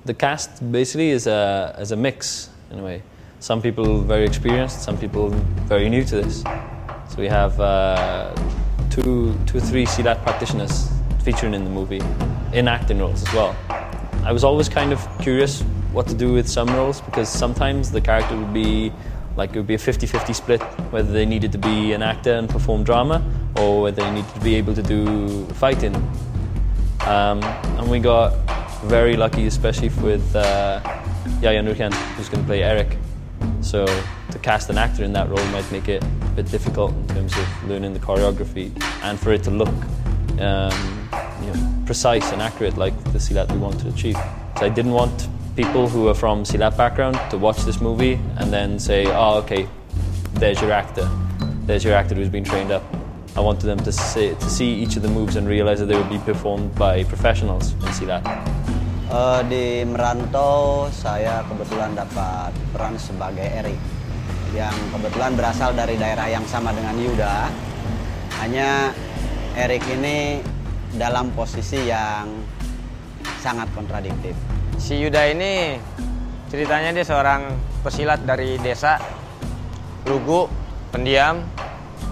The cast basically is a mix in a way. Some people very experienced, some people very new to this. So we have two or three Silat practitioners featuring in the movie, in acting roles as well. I was always kind of curious what to do with some roles, because sometimes the character would be like, it would be a 50-50 split, whether they needed to be an actor and perform drama, or whether they needed to be able to do fighting. And we got very lucky, especially with Yaya Nurkan, who's going to play Eric. So to cast an actor in that role might make it a bit difficult in terms of learning the choreography and for it to look precise and accurate like the Silat we want to achieve. So I didn't want people who are from Silat background to watch this movie and then say, oh, okay, there's your actor. There's your actor who's been trained up. I wanted them to see each of the moves and realize that they would be performed by professionals in Silat. Di Merantau, saya kebetulan dapat peran sebagai Eric, yang kebetulan berasal dari daerah yang sama dengan Yuda. Hanya Eric ini dalam posisi yang sangat kontradiktif. Si Yuda ini ceritanya dia seorang pesilat dari desa, lugu, pendiam,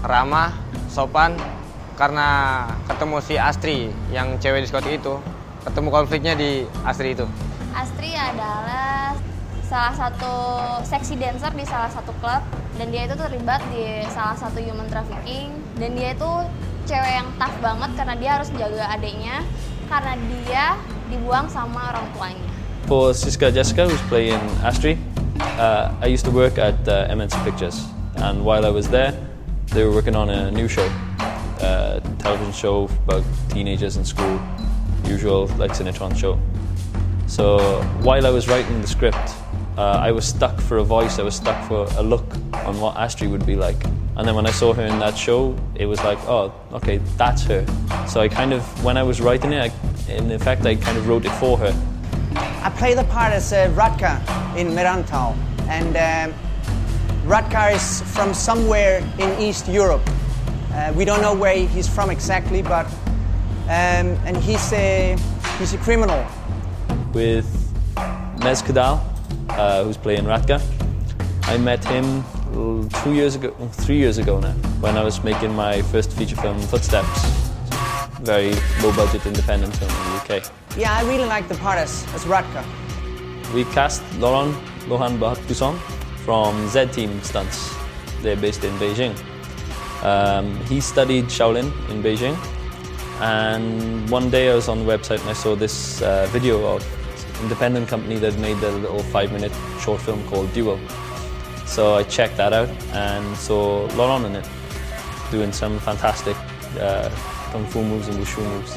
ramah, sopan. Karena ketemu si Astri yang cewek diskotik itu, ketemu konfliknya di Astri itu. Astri adalah salah satu seksi dancer di salah satu klub, dan dia itu terlibat di salah satu human trafficking, dan dia itu cewek yang tough banget karena dia harus menjaga adiknya karena dia dibuang sama orang tuanya. For Sisca Jessica, who's playing Astri, I used to work at MNC Pictures, and while I was there, they were working on a new show, a television show about teenagers in school, usual like Sinetron show. So while I was writing the script, I was stuck for a voice, I was stuck for a look on what Astri would be like. And then when I saw her in that show, it was like, oh, okay, that's her. So I kind of, when I was writing it, in effect, I kind of wrote it for her. I play the part as Ratger in Merantau, and Ratger is from somewhere in East Europe. We don't know where he's from exactly, but and he's a criminal. With Koudal, who's playing Ratger, I met him 3 years ago now, when I was making my first feature film, Footsteps. Very low-budget independent film in the UK. Yeah, I really like the part as Ratger. We cast Laurent Buson from Z Team Stunts. They're based in Beijing. He studied Shaolin in Beijing, and one day I was on the website and I saw this video of an independent company that made a little 5-minute short film called Duel. So I checked that out and saw Laurent in it, doing some fantastic kung fu moves and wushu moves.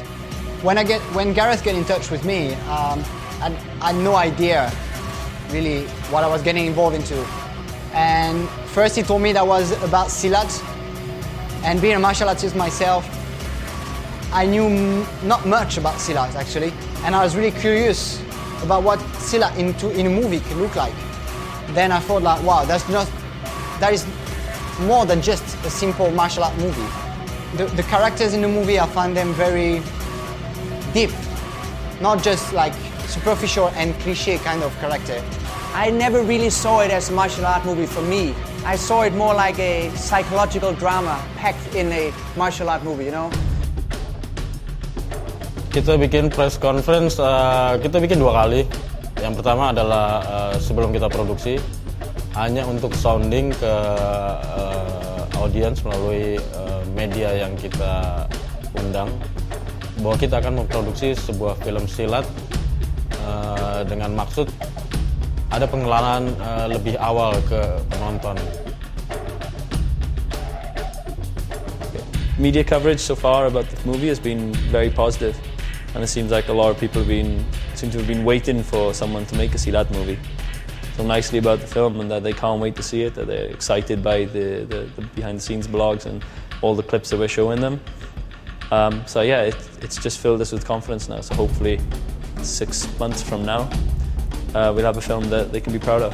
When Gareth got in touch with me, I had no idea really what I was getting involved into. And first he told me that was about Silat, and being a martial artist myself, I knew not much about Silat actually, and I was really curious about what Silat in a movie could look like. Then I thought like, wow, that is more than just a simple martial art movie. The characters in the movie, I find them very deep, not just like superficial and cliche kind of character. I never really saw it as a martial art movie for me. I saw it more like a psychological drama packed in a martial art movie, you know? Kita bikin press conference, kita bikin 2 kali. Yang pertama adalah sebelum kita produksi, hanya untuk sounding ke audiens melalui media yang kita undang, bahwa kita akan memproduksi sebuah film silat dengan maksud ada pengenalan lebih awal ke penonton. Media coverage so far about the movie has been very positive, and it seems like a lot of people seem to have been waiting for someone to make a Silat movie. So nicely about the film, and that they can't wait to see it, that they're excited by the behind-the-scenes blogs and all the clips that we're showing them. So yeah, it's just filled us with confidence now, so hopefully 6 months from now we'll have a film that they can be proud of.